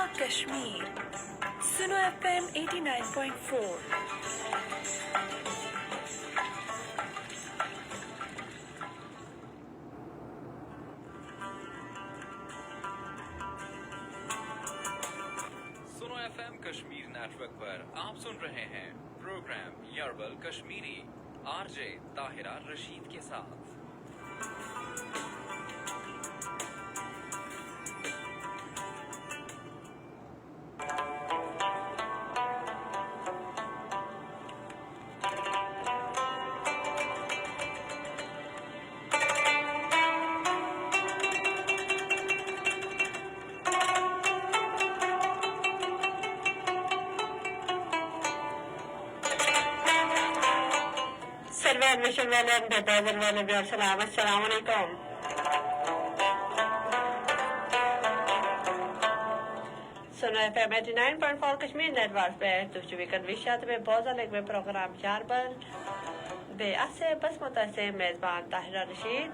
Kashmir, SUNO FM 89.4. SUNO FM Kashmir network پر آپ سن رہے ہیں پروگرام یاربل کشمیری RJ طاہرہ رشید کے ساتھ. السلام علیکم. سنو ایف ایم 89.4 کشمیر نیٹورک پہ تجھے ویکن وشات میں بہت زیادہ پروگرام یاربل بے اسے بس متاسے میزبان طاہرہ رشید.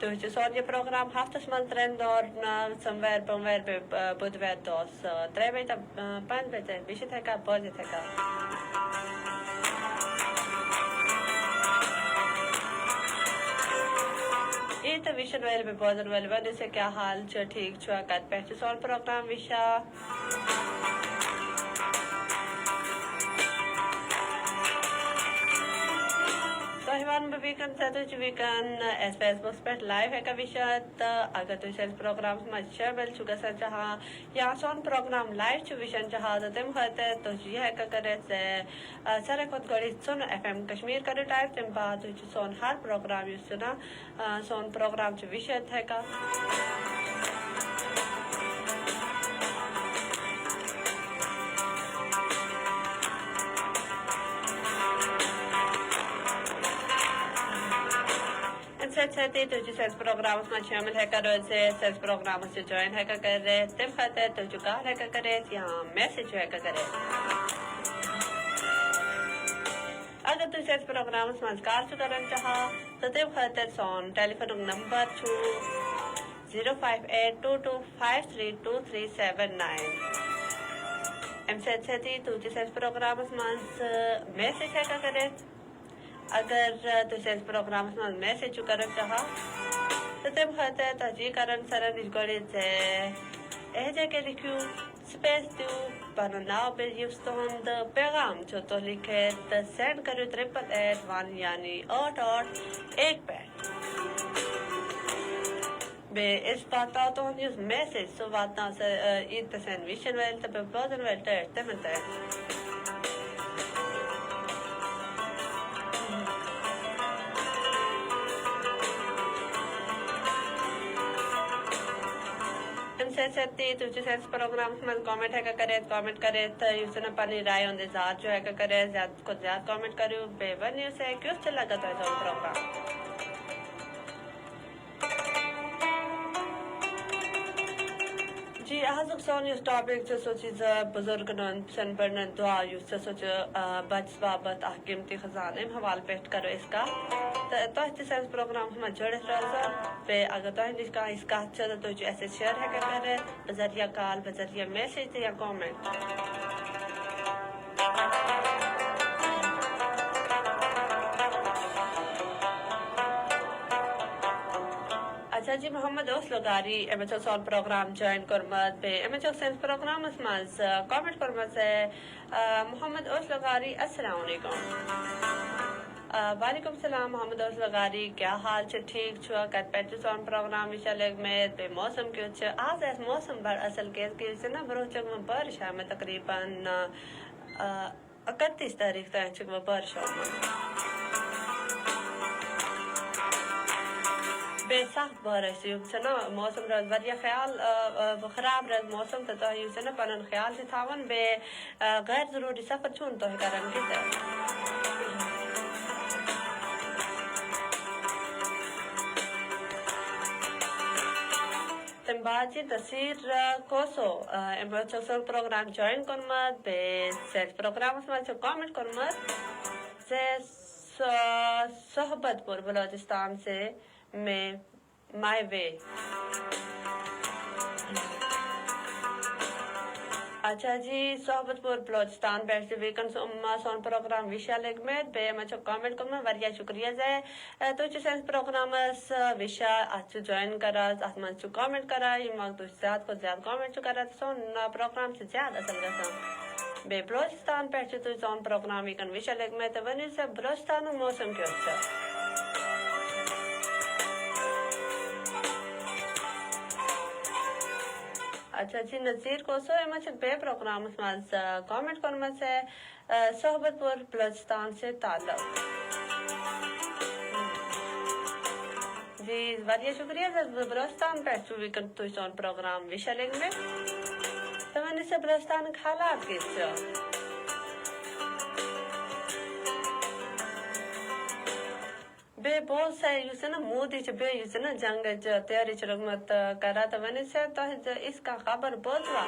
تو سون یہ پروگرام ہفتس من ترین دور سمویر بمویر بے بدویر دوس 3 بجے تک 5 بجے بیشی تھکا بوجھ تھکا. یہ تو ویشن ویل بے بوزن ویل ون سے کیا حال چھو ٹھیک چھو کت پہچ سون پروگرام ویشا ویکن سے ویکن ایس فیس بک پہ لائیو ہے کا وشت اگر تو اس پروگرام میں شامل چھو گسن چاہا یا سون پروگرام لائیو چھو وشن چاہا تو تم خواہتے تو یہ ہے کا کرے سے سارے خود گوڑی سن ایف ایم کشمیر کرے ٹائپ تم بعد تو سون ہر پروگرام یو سنا سون پروگرام چھو وشت ہے کا ساتھی تو جو سیلس پروگرام میں شامل ہے کرو سے سیلس پروگرام سے جوائن ہے کا کر رہے تم خاطر تو جو کار ہے کا کرے یہاں میسج ہے کا کرے. اگر تو سیلس پروگرام میں کار سے کرنا چاہا تو تم خاطر سون ٹیلی فون نمبر چھو 0582253239 ایم ساتھی تو جو سیلس پروگرام میں میسج ہے کا کرے. اگر تو سیلس پروگرام میں میسج کرنا چاہا تو تم خاطر تجی کرن سرن گوڑی سے ایجے کے لکھیو سپیس دیو بنا ناو پہ یوستوند پیغام جو تو لکھے تو سینڈ کریو 8881 یعنی 8815 بے اس بات تو نیوز میسج سو باتنا سے عید پسند ویشن ویل تو بے بودن ویل ٹیٹ تمنتے ہیں. سیتی تو جو سیلس پروگرام میں کامنٹ ہے کا کرے کامنٹ کرے تو یوزن اپنی رائے ان ذات جو ہے کا کرے زیادہ کو زیادہ کامنٹ کریو بے ون نیوز ہے کیوں سے لگا تو ہے سون پروگرام. جی آج سون اس ٹاپک جو سوچ بزرگوں سن پڑھنے دعا یوز سے سوچ بچ بابت قیمتی خزانے میں حوال پیش کرو اس کا تو سیلس پروگرام میں جڑے رہا پہ اگر تو اس کا اچھا تو جو ایسے شیئر ہے کر رہے بذریعہ کال بذریعہ میسج یا کامنٹ. اچھا جی محمد اوسلو گاری ایم ایچ او سون پروگرام جوائن کرمت پہ ایم ایچ او سینس پروگرام اسماز کامنٹ کرمت ہے محمد اوسلو گاری السلام علیکم. وعلیکم السلام محمد اوسلو گاری کیا حال چھ ٹھیک چھو کت پیٹو سون پروگرام وشالگ میں بے موسم کیوں چھ آج ایس موسم بڑ اصل کیس کی سے نا بروچک میں بارش ہے میں تقریباً 31 تاریخ تک چک میں بارش ہوں بے سخت بارش یوب سے نا موسم رز وریا خیال خراب رز موسم تو یوب سے نا پنن خیال سے تھاون بے غیر ضروری سفر چون تو کرن کی سے باجی تصویر کوسو امبوچو پروگرام جوائن کرمت بے سیلس پروگرام اس میں کامنٹ کرمت سے صحبت پور بلوچستان سے میں مائی وے. اچھا جی صحبت پور بلوچستان بیٹھ سے ویکن سون پروگرام وشا لگمت بے مچھو کامنٹ کرنا وریا شکریہ زے تو سینس پروگرام وشا اچھو جوائن کرا اتمن چو کامنٹ کرا یہ مگ تو زیادہ کو زیادہ کامنٹ چو کرا سون پروگرام سے زیادہ اصل گسان بے بلوچستان بیٹھ تو سون پروگرام ویکن وشا لگمت ونی سے بلوچستان موسم کیوں اچھا. اچھا جی نظیر کو سو مجھے بے پروگرام اس کامنٹ کرنا سے صحبت پور بلوچستان سے تعلق. جی وریا شکریہ بلوچستان پہ چوی کر تو سون پروگرام وشا لنگ میں تو میں نے سے بلوچستان حالات کس بے بہت سے یوز نا مودی چ بے یوز نا جنگ تیاری چ رغمت کرا تو میں نے سے تو اس کا خبر بہت ہوا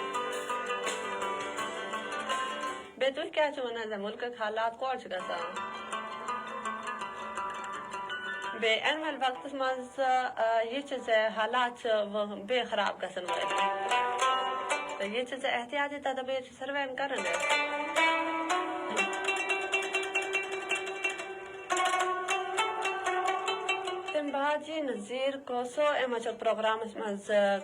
بے تو کیا چونا ہے ملک کے حالات کو چکا تھا بے انمل وقت مز یہ چیز حالات بے خراب گسن تو یہ چیز احتیاطی تدابیر سروین کرنے باجی نظیر کو سو امچ پروگرام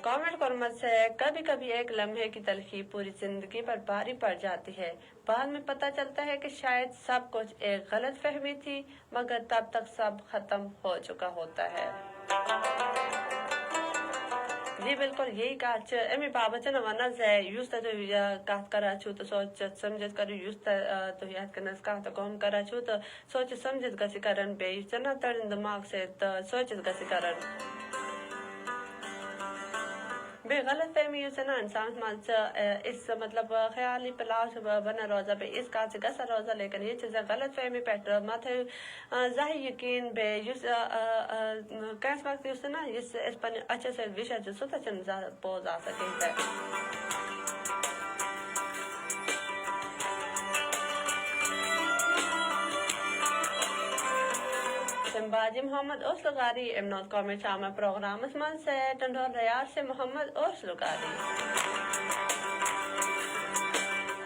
کامنٹ کرنے سے کبھی کبھی ایک لمحے کی تلخی پوری زندگی پر بھاری پڑ جاتی ہے. بعد میں پتہ چلتا ہے کہ شاید سب کچھ ایک غلط فہمی تھی مگر تب تک سب ختم ہو چکا ہوتا ہے. جی بالکل یہی کہا امی بابت نا ونہ ہے یوز تو کہت کرا چھو تو سوچ سمجھت کرو یوز تو یاد کرنا کہت کون کرا چھو تو سوچ سمجھت گسی کرن بے یوز نا تڑن دماغ سے سوچت گسی کرن بے غلط فہمی یوز نا انسان مانچ اس مطلب خیالی پلاس بنا روزہ بے اس کا سے گسا روزہ لیکن یہ چیزیں غلط فہمی پیٹر ماتھے ظاہر یقین بے یوز کیس وقت یوز نا اس پر اچھے سے وشا جو سوتا چن زیادہ بہت آ سکے ہے. باجی محمد اوسلغاری امنوت کامنٹ شامہ پروگرام اسمان سے ٹنڈور ریار سے محمد اوسلغاری.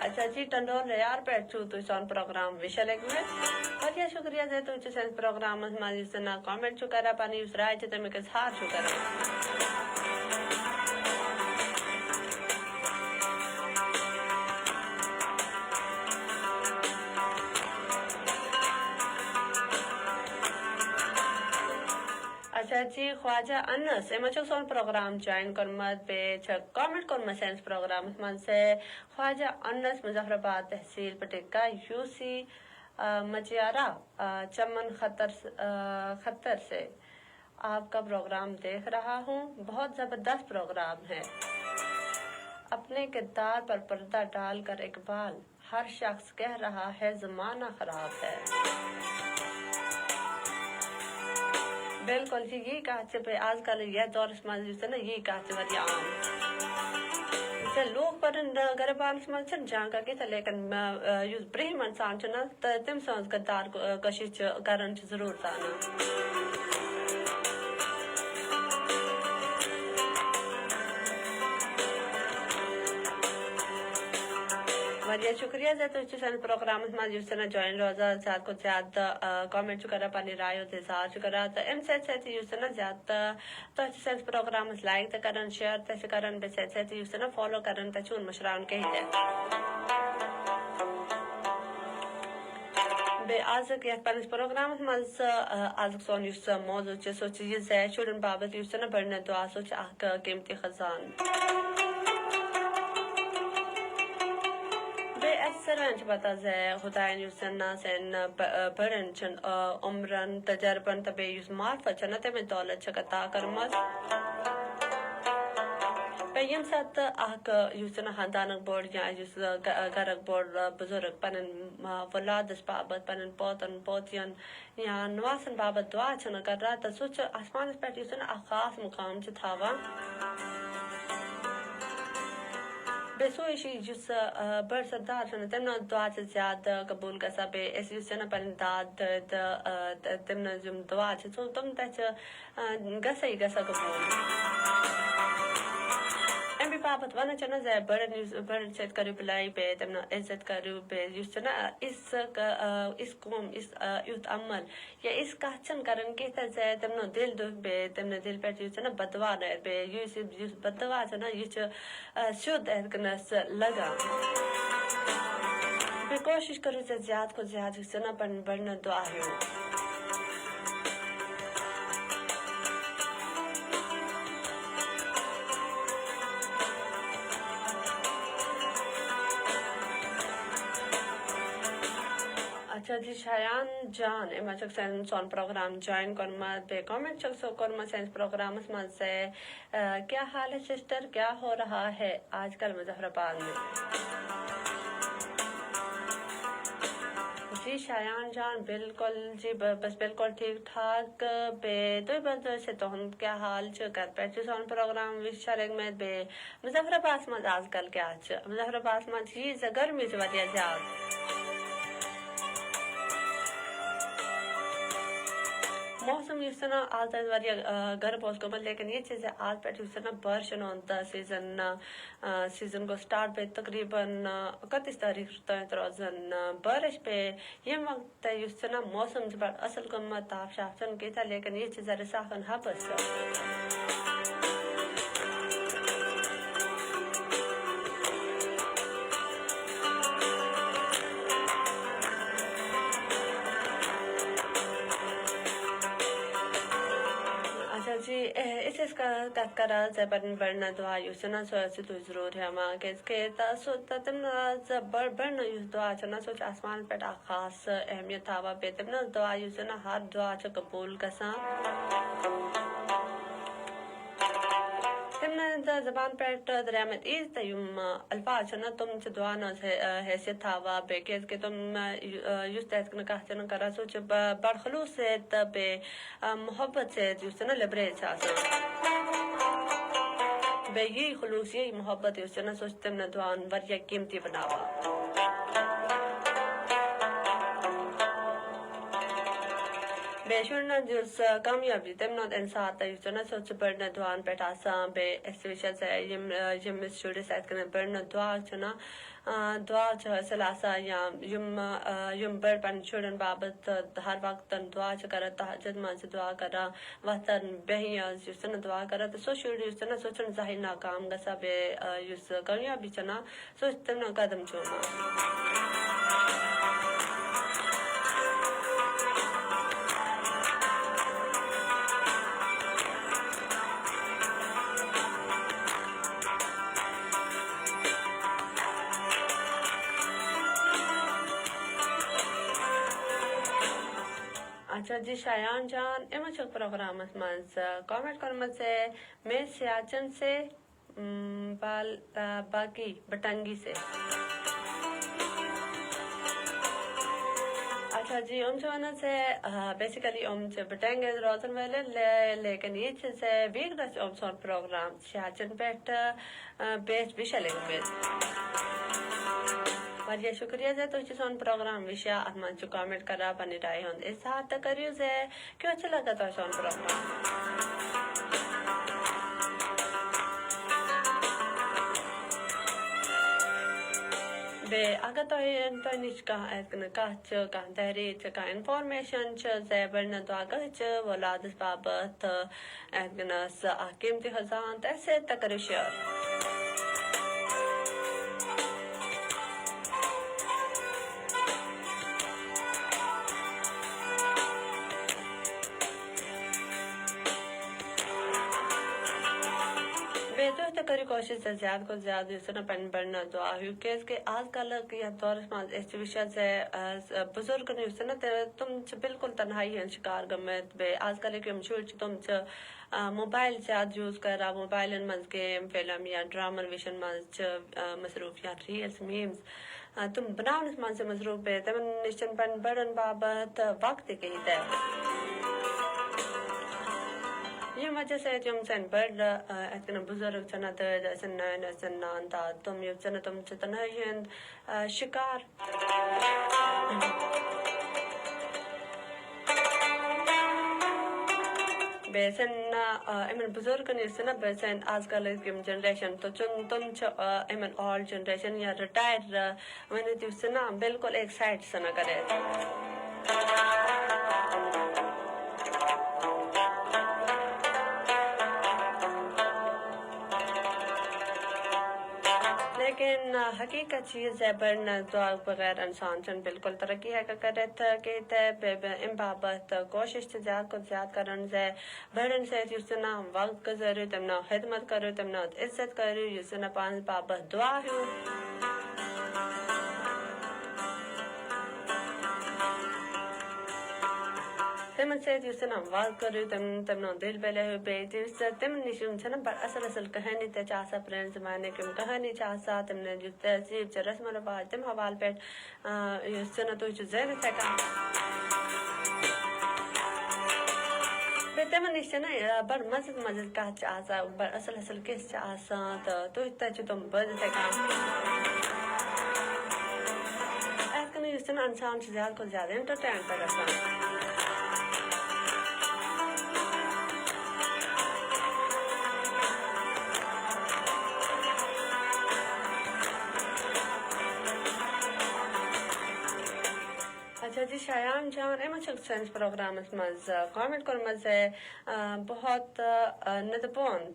اچھا جی ٹنڈور ریار پیٹ چھو تو سون پروگرام وشا لگ میں اور یہ شکریہ دے تو سین پروگرام اسمان جس نا کامنٹ چھو کرا پانی اس رائے چھتے میں کس ہار چھو کرا. اچھا جی خواجہ انس امچو سون پروگرام جوائن کرمت بے چھ کامنٹ کرمت سینس پروگرام اسمان سے خواجہ انس مظفر آباد تحصیل پٹیکا یو سی مجیارہ چمن خطر سے آپ کا پروگرام دیکھ رہا ہوں. بہت زبردست پروگرام ہے. اپنے کردار پر پردہ ڈال کر اقبال ہر شخص کہہ رہا ہے زمانہ خراب ہے. بالکل جی یہی کہا پہ آج کل یہ دور اسمان جو نا یہی کہا وری عام سے لوگ پر غریبان اسمان چھن جہاں کا کہتا لیکن یوز برہم انسان چھنا تم سانس گدار کشش کرن ضرور تانا. وریا شکریہ سے تو سن پروگرام میں جس طرح جوائن روزہ زیادہ کو زیادہ کامنٹ چکرا پانی رائے ہوتے اظہار چکرا تو ام سیت سیتی یوز نا زیادہ تو سن پروگرام لائک تے کرن شیئر تے کرن بے سیت سیتی یوز نا فالو کرن تے چون مشران کے ہے بے آج کے پنس پروگرام مز آج سون یوز موضوع چ سوچ یہ زے چڑن بابت یوز نا بڑھنے دعا سوچ قیمتی خزانہ سرانچ بتا زے خداین یوسن ناسن بڑن چن عمرن تجربن تبے یوس معرفت چنتے میں دولت چکتا کرمس پیم سات آک یوسن خاندانک بورڈ یا یوس گرک بورڈ بزرگ پنن ولادس بابت پنن پوتن پوتین یا نواسن بابت دعا چن کر رہا تا سوچ آسمان اس پر یوسن خاص مقام چ تھاوا بے سویشی جس بڑ سردار چھن تمنا دعا سے زیادہ قبول گژھان بے اس یس چھن پن داد تمنا جم دعا چھ سو تم تچ گژھے قبول امی بابت ونان چھنا زِ بڑن سۭتۍ کٔرِو بلائی بے تمنا عزت کٔرِو بے یُس چھُنا اس قوم اس یُتھ عمل یا اس کتھ چھنہٕ کران کینٛہہ تہِ زِ تمنا دل دُکھ بے تمنا دل پٮ۪ٹھ یُس چھُنا بدوا نیرِ بے یُس بدوا چھُنا یہِ چھُ سیوٚد یِتھ کٔنس لگان بیٚیہِ کوٗشش کٔرِو زِ زیادٕ کھۄتہٕ زیادٕ یُس چھُنا پنٕنۍ بڑن دعا ہیٚو اچھا جی شایان جان اما چھ سون پروگرام جوائن کورمت بے کامنٹ چھ سو کورمت سائنس پروگرامس من سے کیا حال ہے سسٹر کیا ہو رہا ہے آج کل مظفر آباد میں جی شایان جان بالکل جی بس بالکل ٹھیک ٹھاک بے دو بند سے تہن کیا حال چھ کر پہ سون پروگرام وش شرک میں بے مظفر آباد من آج کل کیا چھ مظفر آباد من جی گرمی چھ واریاہ زیادہ موسم یُس نا آز واریاہ گرم اوس گوٚمُت لیکن یہ چھ آز پٮ۪ٹھ یُس نا بارشن ہُنٛد سیزن گوٚو سٹارٹ بیٚیہِ تقریٖباً 31 تٲریٖخ تام روزان بارش بیٚیہِ ییٚمہِ وقتہٕ یُس نا موسم چھُ بڑٕ اصل گوٚمُت تاپھ شاپ چھُنہٕ کیٖژاہ لیکن ییٚتہِ چھِ زرٕ ساکھن حبس جی اس کت کران ژےٚ پنٕنۍ بڑنا دعا یُس چھُنا سُہ ٲسۍ تُہۍ ضروٗر ہٮ۪وان کیٛازِکہِ تمہِ بڑنا یُس دعا چھُنا سُہ چھُ آسمان پٮ۪ٹھ اکھ خاص اہمیت تھاوان بیٚیہِ تمہِ دعا یُس چھُنا ہر دعا چھُ قبوٗل گژھان تمہِ زبان پٮ۪ٹھ درٛامٕتۍ عیٖز تہٕ یِم الفاظ چھِنا تِم چھِ دعاہن ہٕنٛز حیثیت تھاوان بیٚیہِ کیٛازِکہِ تِم یُس تہِ یِتھ کٔنۍ کتھ چھِنہٕ کران سُہ چھُ بڑٕ خلوٗص سۭتۍ تہٕ بیٚیہِ محبت سۭتۍ یُس چھُنا لِبریز چھِ آسان بیٚیہِ یی خلوٗص یی محبت یُس چھُنا سُہ چھُ تِمن دعاہن واریاہ قیمتی بناوان بیٚیہِ چھُنہٕ یُس کامیابی تمہِ ہُنٛد اِنسان تہٕ یُس چھُنا سُہ چھُ بڑنا دعاہن پٮ۪ٹھ آسان بیٚیہِ أسۍ وٕچھان ییٚمِس شُرِس یِتھ کٔنۍ بڑنا دعا چھُنا دعا چھُ حٲصِل آسان یا یِم بٔڑۍ پنٕنٮ۪ن شُرٮ۪ن باپتھ ہر وقتن دعا چھِ کران تہجد منٛز چھِ دعا کران وتھان بیٚہنس یُس چھُنا دعا کران تہٕ سُہ شُر یُس چھُنا سُہ چھُنہٕ زٕہٕنۍ ناکام گژھان بیٚیہِ یُس کامیابی چھنا سُہ چھُ تِمن قدم چوٗمان اچھا جی شایان جان اما چھ پروگرامس منٛز کامنٹ کورمت میں سیاچن سے باقی بٹنگی سے اچھا جی چھِ ونان بیسیکلی چھِ بٹنگی روزن وٲلۍ لیکن یہِ چھِ ویٖکنس سون پروگرام سیاچن پٮ۪ٹھ بیٚیہِ وِشل واریاہ شُکریہ زِ تُہۍ چھِو سون پروگرام وٕچھان اتھ منٛز چھِ کامنٹ کران پننہِ رایہِ ہُنٛد اظہار تہٕ کٔرِو زِ کیُتھ چھُ لگان تۄہہِ سون پروگرام بیٚیہِ اگر تۄہہِ نِش کانٛہہ یِتھ کٔنۍ کتھ چھِ کانٛہہ تحریٖر چھِ کانٛہہ انفارمیشن چھِ زِ بڑنا دعا کٲنٛسہِ چھِ وولادس باپتھ یِتھ کٔنس اکھ قیمتی خزانہٕ تہٕ اسہِ سۭتۍ تہٕ کٔرِو شیر کٔرِو کوٗشِش زِ زیادٕ کھۄتہٕ زیادٕ یُس نا پنٕنۍ بڑنا دعا ہیٚو کیٛازِکہِ آز کل یتھ دورس منٛز أسۍ چھِ وٕچھان زِ بُزرگن یُس نا تِم چھِ بالکل تنہایی ہٕنٛدۍ شکار گٔمٕتۍ بیٚیہِ آز کلٕکۍ یِم شُرۍ چھِ تِم چھِ موبایل زیادٕ یوٗز کران موبایلن منٛز گیم فلم یا ڈرامن وٕچھن منٛز چھِ مصروٗف یا ریلٕز میٖمز تِم بناونس منٛز چھِ مصروٗف بیٚیہِ تِمن نِش چھِنہٕ پنٕنٮ۪ن بڑن باپتھ وقت تہِ کِہیٖنۍ تہِ یہ وجہ سے تم سن بڑ اتنا بزرگ چنا درد سن نان تا تم یہ چنا تم چتنا ہند شکار بیسن ایمن بزرگ نیستنا بیسن آج کل کی جنریشن تو چن تم چ ایمن اولڈ جنریشن یا ریٹائر میں دیوسنا بالکل ایک سائڈ سنا کرے لیکن حقیقت چیز ہے برن دعا بغیر انسان چن بالکل ترقی ہے کہ کرت کہ ام بابت کوشش سے زیادہ کو زیادہ کرن سے برن سے یسنا وقت گزارو تمنا خدمت کرو تمنا عزت کرو یسنا پانچ بابت دعا ہو تمن سے یسنا وقت کرو تمنا دل بلے ہو بیٹی تم نشون چنا بر اصل کہانی تے چاسا پران زمانے کی کہانی چاسا تم نے جو تہذیب چ رسم و رواج تم حوال پیٹ یسنا تو جو زیر تھا تم نشنا بر مزد کا چاسا بر اصل کس چاسا تو تے تم بد تے کا ایسا یسنا انسان سے زیادہ کو زیادہ انٹرٹین کرتا جی شایان جان ایم سائنس پروگرام مز کامنٹ کر مز بہت ندبون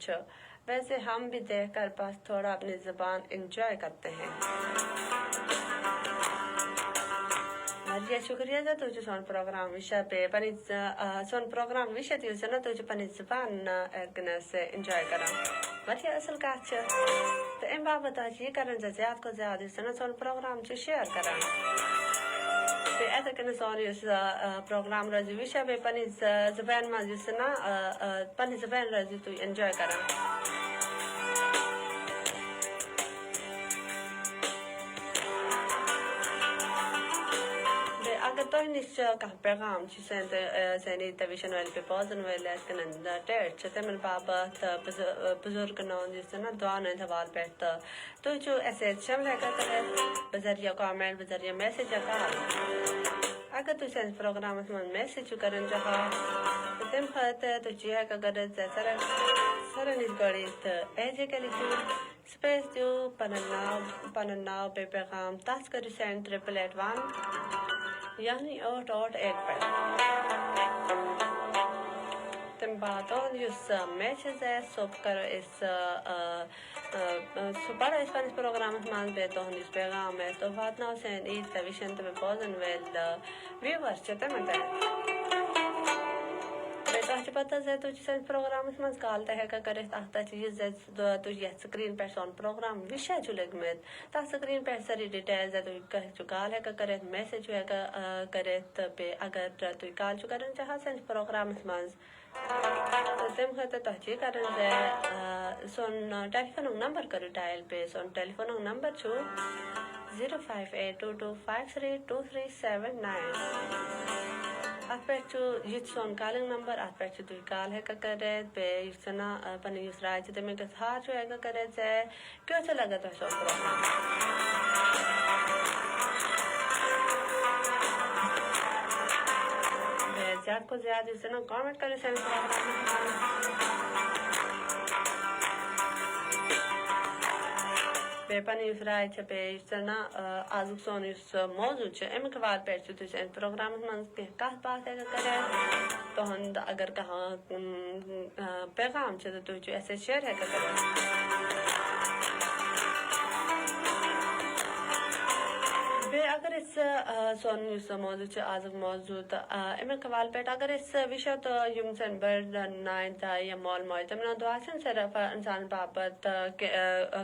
ویسے ہم بھی دیکھ کر بس تھوڑا اپنی زبان انجوائے کرتے ہیں شکریہ جو تجھے سون پروگرام وشا پہ پنی سون پروگرام وشا تیوز نا تجھے پنی زبان سے انجوائے کرا وجہ اصل کات تو ام بابت یہ کرن زیادہ کو زیادہ نا سون پروگرام شیئر کرا ایسا کرنے سونی اس پروگرام رضی وشا پہ پنی زبان میں جس نا پنی زبان رضی تو انجوائے کرا اگر تو نشچ کا پیغام چیزیں سینی تویشن والے پہ پوزن والے کنن ٹیٹ چھتے من بابت بزرگ نون جس نا دعا نے حوال پیٹتا تو جو ایسے شامل ہے کرتا ہے بذریعہ کامنٹ بذریعہ میسیج کال اگر تو سینس پروگرام اس میں میسیج کرن جہاں تم خاطر تو جیہ کا گرد سرنیز گڑیت ایجے کے لکھو سپیس جو پنناو پہ پیغام تاس کری سینڈ 881 یعنی 881 پر تم باتوں اس میسیج ہے سوپ کرو اس سپر اسپانس پروگرام مان بے تو اس پیغام ہے تو بات نہ سین عید تویشن تو پوزن ویل ویورز چتے منتے بیٹا پتہ ہے تو سین پروگرام اس مان کالتا ہے کہ کرے تا چیز تو یہ سکرین پر سون پروگرام وشا چلگ میں تا سکرین پر ساری ڈیٹیلز ہے تو کہ کال ہے کہ کرے میسیج ہے کہ کرے پہ اگر تو کال چ کرن چاہا سین پروگرام اس مان تم خطہ تحقیق کرن ہے سون ٹیلیفون نمبر کرو ڈائل پہ سون ٹیلیفون نمبر چھو 05822532379 آپ پہ چھو یہ سون کالنگ نمبر آپ پہ چھو دوی کال ہے کہ کرے پہ یسنا پنی یس رائے چھتے میں کس ہاں چھو ہے کہ کرے سے کیوں سے لگا تو سون پروگرام زیادہ کو زیادہ اس نا کامنٹ کریں سینس بے پانی اس رائے چھپے اس نا آزک سون اس موضوع چھے ایم کے بعد پیٹ چھتے سینس پروگرام میں کے کہت بات ہے کرے تو ہند اگر کہاں پیغام چھتے تو جو ایسے شیئر ہے کرے اگر اس سون اس موضوع چ آزم موضوع ایم قوال پیٹ اگر اس وشا تو یم سن برد نائن تا یا مول مول تمنا دعا سن صرف انسان بابت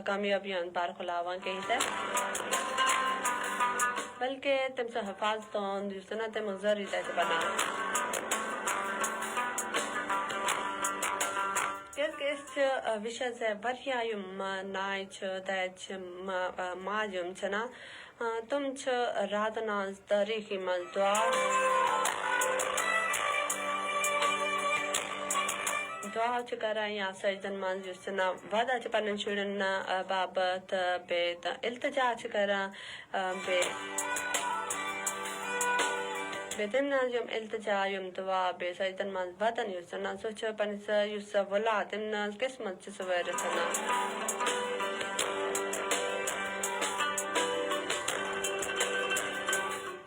کامیابیاں بار خلاواں کے سے بلکہ تم سے حفاظت ہوں جس طرح تم ضروری تے بنا اس وشا سے بڑھیا یم نائچ تاچ ماجم چنا تم چھ رات ناز تاریخی مز دعا چھ کران یا سجدن من یس نا ودا چھ پنن شرن بابت بے التجا چھ کران بے تمنا یم التجا یم دعا بے سجدن من ودن یس نا سو چھ پنس یس ولا تمنا قسمت چھ سویر سنا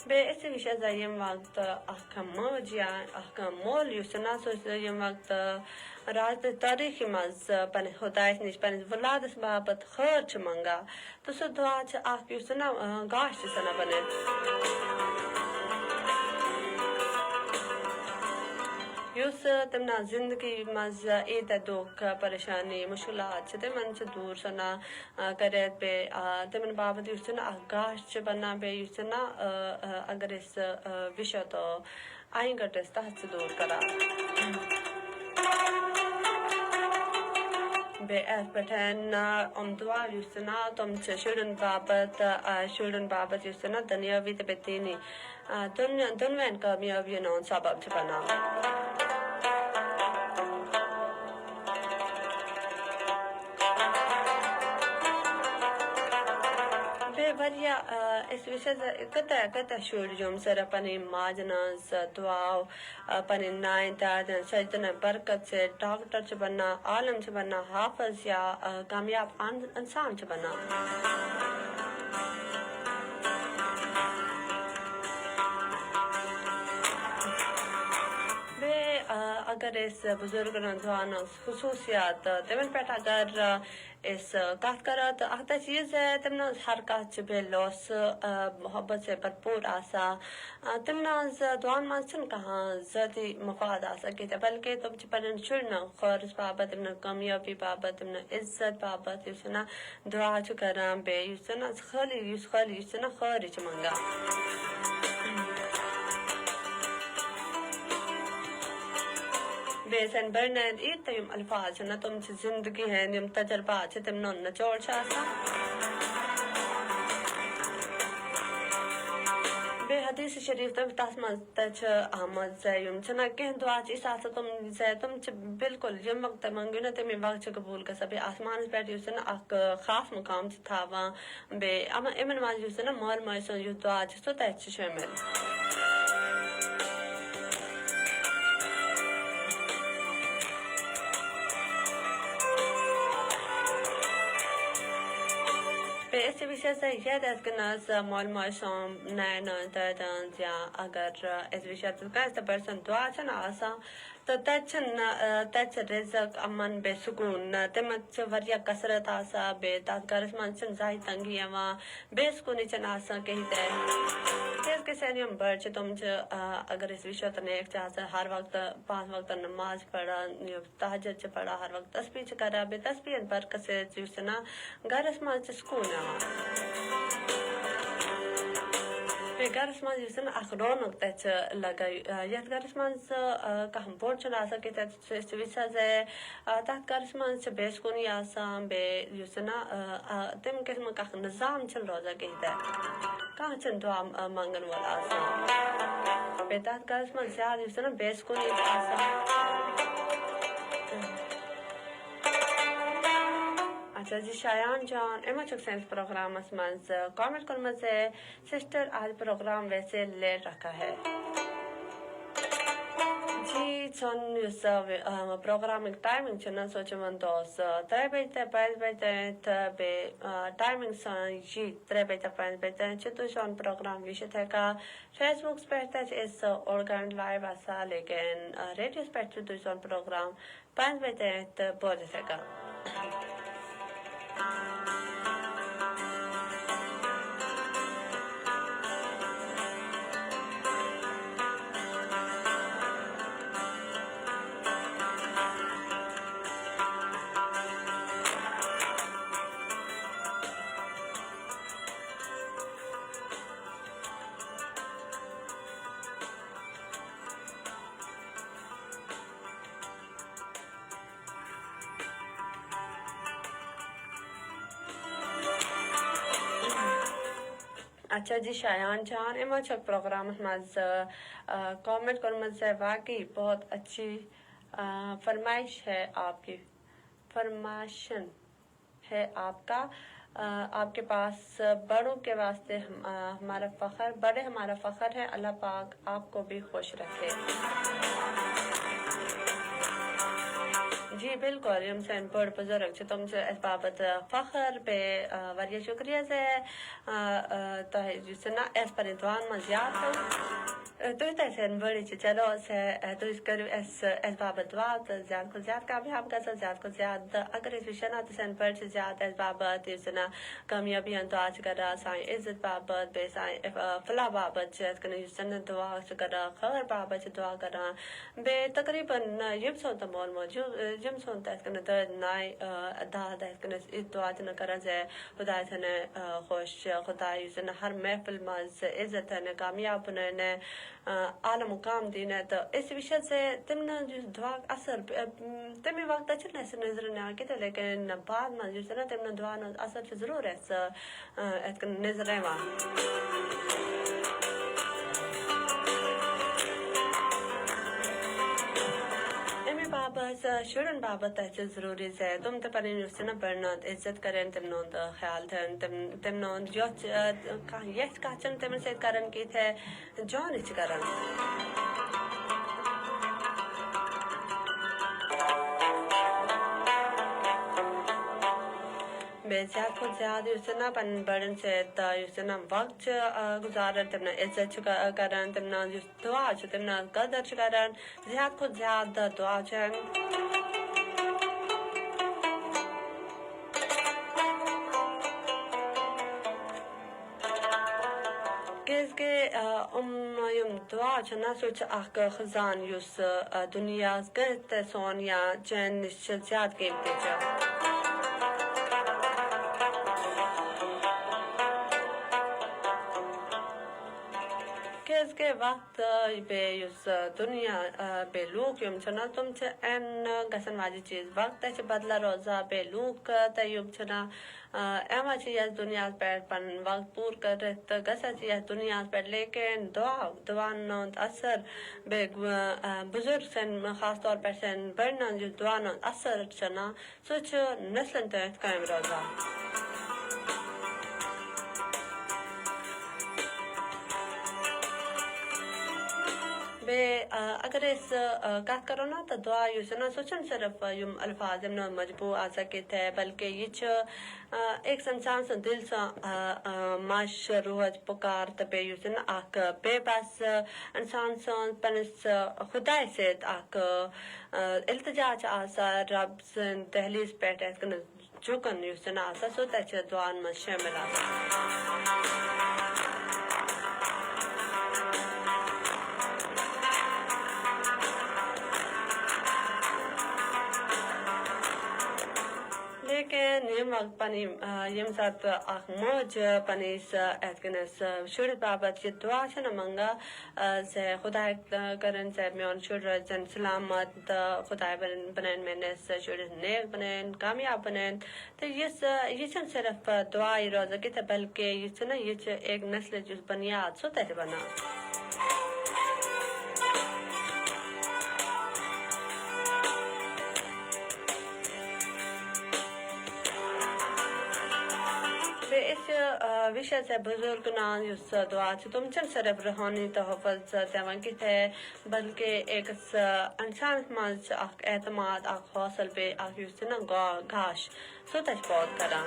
بے اس وشے یم وقت احکام موجیا احکام مول یس نا سو یم وقت راز تاریخی مز پن خدایس نش پن ولادس بابت خیر چھ منگا تو سو دعا چھ اخ یس نا گاش چھ سنا بنے یس تمنا زندگی مز ایت دکھ پریشانی مشکلات چھ تمن چھ دور سنا کرت بے تمن بابت یس نا گاش چھ بنا بے یس نا اگر اس وشو تو آئیں گٹس تحت سے دور کرا بے ایس پٹھن دعا یس نا تم چھ شرن بابت یس نا دنیاوی تبتینی دنوین کامیابی نون سبب چھ بنا وریا اس وشے کتا شور یم سر پنی ماجناز دعا پنی نائن دادن سجدن برکت سے ڈاکٹر چھ بنا عالم چھ بنا حافظ یا کامیاب انسان چھ بنا اگر اس بزرگوں دعان خصوصیات تمن پہ اگر اس کت کرو تو اختہ چیز ہے تمن ہر کت بے لوس محبت سے بھرپور آسا تمن دعان من چھ کہاں ذاتی مفاد آسا کہ بلکہ تم چھ پنن شرن خورس بابت تمن کامیابی بابت تمن عزت بابت یس نا دعا چھ کران بے یس نا خالی یس نا خیر چھ منگا بے سن برنین ایت یم الفاظ نا تم چھ زندگی ہیں یم تجربات چھ تم نون نچوڑ چھ آسا بے حدیث شریف تم تاس من تچ احمد یم چھنا کہ دعا چھ اس آسا تم چھ بالکل یم وقت منگو نا تم وقت چھ قبول کر سبے آسمان پہ یس نا اک خاص مقام چھ تھاواں بے اما امن مان یس نا مال مایسون یس دعا چھ سو تچ شامل اس وشے سے یہ دس مال ماشام نئے دردان یا اگر اس وشے کا پرسن دعا چھ آسان تو تچ رزق امن بے سکون تم وریا کثرت آسا بے تات گرس من چھ ظاہر تنگی یوان بے سکونی چھ آسان کہیں تے کس کے سینیم بڑھ چھ تم چھ اگر اس وشے تو نیک چاہتا ہر وقت 5 وقت نماز پڑھا تہجد چھ پڑھا ہر وقت تسبیح چھ کرا بے تسبیح برکت سے چھ گرس من چھ سکون بے گرس من یس نا اخ رونق تچ لگائی یت گرس من کہم بوڑ چھ آسا کہ تچ وشا سے تات گرس من چھ بے سکونی آسان بے یس نا تم قسم کا نظام چھ روزہ کہتا ہے کہاں چھ دعا مانگن والا آسان بے تات گرس من زیادہ یس نا بے سکونی آسان اچھا جی شایان جان اما چک سائنس پروگرام منز کامنٹ کرنے سے سسٹر آج پروگرام ویسے لے رکھا ہے جی سن یس پروگرامنگ ٹائمنگ چھ سوچ من دوس 3 بجے 5 بجے بے ٹائمنگ سن جی 3 بجے 5 بجے چھ تو سن پروگرام وشت ہے کا فیس بک پہ اس اورگان لائیو آسا لیکن ریڈیو پہ تو سن پروگرام 5 بجے بول ہے کا اچھا جی شایان جان اما چک پروگرام مز کامنٹ کرمت سے واقعی بہت اچھی فرمائش ہے آپ کی، فرماشن ہے آپ کا، آپ کے پاس بڑوں کے واسطے ہمارا فخر، بڑے ہمارا فخر ہے، اللہ پاک آپ کو بھی خوش رکھے۔ جی بالکل، یم سے بڑ بزرگ چھ تم سے اس بابت فخر پہ واریاہ شکریہ سے تو جسنا اس پر دوان من زیاد تو تیسن بڑی چلو سے تو اس کرو اس بابت دعا زیاد کو زیاد کامیاب گژھو، زیاد کو زیاد اگر اس وشنا تسن بڑ زیاد اس بابت جسنا کامیابی دعا کرا سائیں عزت بابت بے سائیں فلاح بابت چھ کنے جسنا دعا کرا خیر بابت دعا کرا بے تقریباً یم سو تمول موجود یم سو تاس کنے درد نائے داد اس کنے اس دعا نہ کرا زے خدا سنے خوش، خدا جسنا ہر محفل مز عزت ہے کامیاب بننے اعلی مقام دینے تو اس وشے سے تمنا جو دعا اثر تمہیں وقت اچھا نہیں نظر نہیں آ کے لیکن بعد میں جو نا تمنا دعا اثر ضرور ہے نظر ہے بابت شرن بابت ہے ضروری ہے تم تو پرین نا بڑھنا عزت کریں تمنوں خیال تھن تمنوں جو یس کچن تمن سے کرن کی تھے جان اچ کرن بے زیادہ خود زیادہ یوسنا پن بڑن سے یوسنا وقت گزارن تمنا عزت کرن تمنا دعا تمنا قدر کرن زیادہ خود زیادہ دعا چن کس کے یم دعا چنا سوچ اخ خزان یوس دنیا گرت سون یا چن زیادہ قیمتی چ اس کے وقت بے یوس دنیا بے لوگ یم چھنا تم چھ این گسن واجی چیز وقت چھ بدلا روزہ بے لوگ تیم چھنا ایما چھ یس دنیا پر پن وقت پور کر گسا چھ یس دنیا پر لیکن دعا نوند اثر بے بزرگ سن خاص طور پر سن بڑھنا جو دعا نوند اثر چھنا سوچ نسلن تحت قائم روزہ بے اگر اس بات کرو نا تو دعا یوس نا سوچن صرف یم الفاظ نا مجبور آ سکے تھے بلکہ یہ ایک انسان سے دل سے ماش روح پکار تبے یوس نا اک بے بس انسان سن پنس خدا سے اک التجا چ آسا رب سن دہلیز پیٹ اس کن چوکن یوس نا آسا سوتا چ دعا میں شامل آسا لیکن یم وقت پنی یم سات اخ موج پنیس اتکنس شور بابت یہ دعا چھنا منگا سے خدا کرن سے میون شور جن سلامت خدا بنین منس شور نیک بنین کامیاب بنین تو یہ چھن صرف دعائی روزہ کی تھا بلکہ یہ چھنا یہ ایک نسل جس بنیاد سو تہ بنا وشے سے بزرگ نان یس دعا تم چن صرف روحانی تحفظ دیوان کی تھے بلکہ ایک انسان مز اخ اعتماد اخ حوصل پہ اخ یس نا گاش سو تش بہت کرا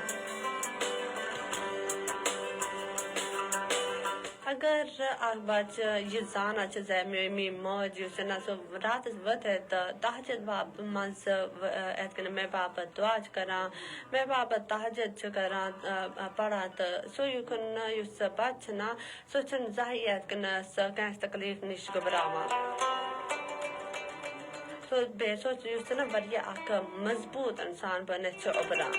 اگر اخ بچ یہ زانا چھ می موج یس نا سو رات وت ہے تہجد باب مز اتکن میں بابت دعا کرا میں بابت تہجد چھ کرا پڑھا تو سو یکن یس بچ نا سو چن ظاہر اتکن کینس تکلیف نش گبراوا سو بے سوچ یس نا بڑیا اخ مضبوط انسان بنے چھ ابرا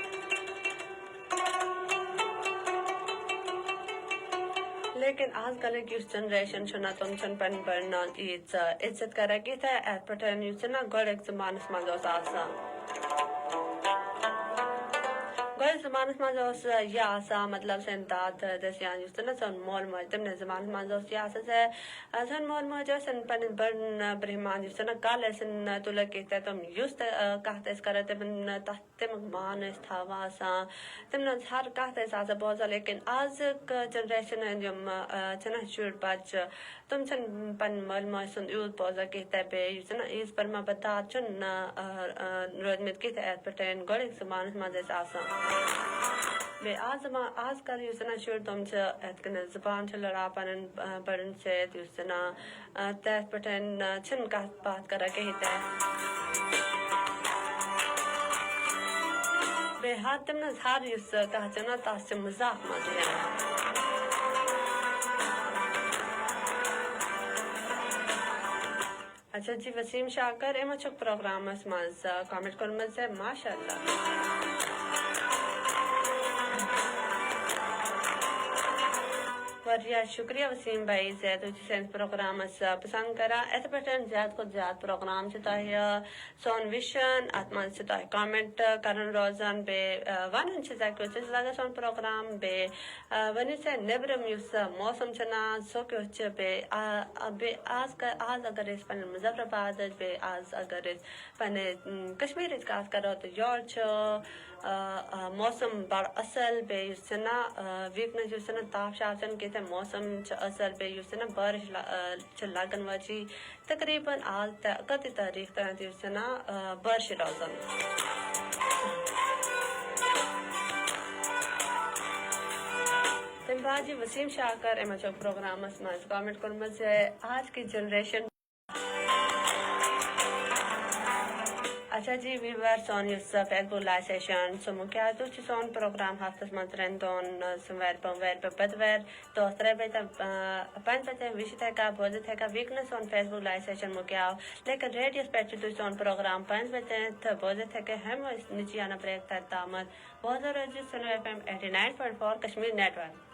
لیکن آج کل کی اس جنریشن چھنا تم چھن پن پڑھنا عزت کرا کی تھا ایت پٹن یوس نا گوڑ ایک زمانس مگوس آسا گۄڈٕ زمانس منٛز اوس یہِ آسان مطلب سٲنۍ داد دٔسۍ یا یُس تہِ نہ سون مول موج تِمنٕے زمانس منٛز اوس یہِ آسان سٲنۍ مول موج ٲسۍ پنٕنۍ بٔڑن برہمان یُس تہِ نہ کل ٲسِن تُلان کینٛہہ تہِ تِم یُس تہِ کتھ ٲسۍ کران تِمن تتھ تمیُک مان ٲسۍ تھاوان آسان تِمن ہٕنٛز ہر کتھ ٲسۍ آسان بوزان لیکن آزٕکۍ جنریشن ہٕنٛدۍ یِم چھِنہ شُرۍ بچہِ تِم چھِنہٕ پنٕنۍ مٲلۍ ماجہِ سُنٛد یوٗت بوزان کینٛہہ تہِ بیٚیہِ یُس زن عیٖز پرما بداد چھُنہٕ روٗدمٕتۍ کینٛہہ تہِ یِتھ پٲٹھۍ گۄڈٕنِکۍ زمانس منٛز ٲسۍ آسان بیٚیہِ آز کل یُس زن شُرۍ تِم چھِ یِتھ کٔنۍ زبان چھِ لڑان پنٕنۍ بڑٮ۪ن سۭتۍ یُس زن تِتھ پٲٹھۍ چھِنہٕ کتھ باتھ کران کِہیٖنۍ تہِ بیٚیہِ ہر تِمن ہٕنٛز ہر یُس کتھ چھِ نہ تتھ چھِ مزاق منٛزٕے یِوان اچھا جی وسیم شاکر أمۍ چھُکھ پروگرامس منٛز کامنٹ کوٚرمُت زِ ماشاء اللہ واریاہ شُکریہ وسیٖم بھائی زِ تُہۍ چھِو سٲنِس پروگرامس پسنٛد کران یِتھٕ پٲٹھۍ زیادٕ کھۄتہٕ زیادٕ پروگرام چھِ تۄہہِ سون وِشن اتھ منٛز چھِ تۄہہِ کامنٹ کران روزان بیٚیہِ ونُن چھِ ژےٚ کیُتھ چھُ لگان سون پروگرام بیٚیہِ ؤنِو سا نیبرِم یُس موسم چھُ نہ سُہ کیُتھ چھُ بیٚیہِ آز اگر أسۍ پنٕنہِ مظفرآبادٕچ بیٚیہِ آز اگر أسۍ پنٕنہِ کشمیٖرٕچ کتھ کرو تہٕ یورٕ چھُ موسم بڑٕ اصل بیٚیہِ یُس چھُ نہ ویٖکنیس یُس چھُ نہ تاپھ شاپ چھُنہٕ کینٛہہ تہِ موسم چھُ اصل بیٚیہِ یُس چھُ نہ بارش چھِ لگان وٲجی تقریٖبن آز 31 تٲریٖخ تام یُس چھُ نہ بارشہِ روزان تمہِ بعد جی وسیم شاکر أمۍ چھُ پروگرامس منٛز کامنٹ کوٚرمُت زِ آج کی جنریشن اچھا جی ویور سون یُس فیس بُک لایِو سیشن سُہ مُکیٛاز تُہۍ چھِ سون پروگرام ہفتس منٛز 3 دۄہن سوموارِ بوموارِ بۄدوارِ دۄہس 3 بجے تام 5 بجے وٕچھِتھ ہٮ۪کان بوٗزِتھ ہٮ۪کان ویٖکنس سون فیس بُک لایِو سیشن مُکیٛاو لیکن ریڈیوس پٮ۪ٹھ چھِ تُہۍ سون پروگرام 5 بجے تہٕ بوٗزِتھ ہٮ۪کان ہٮ۪مو أسۍ نِچی انا بریک تام بوزان روزِ SUNO FM 89.4 کشمیٖر نیٹورک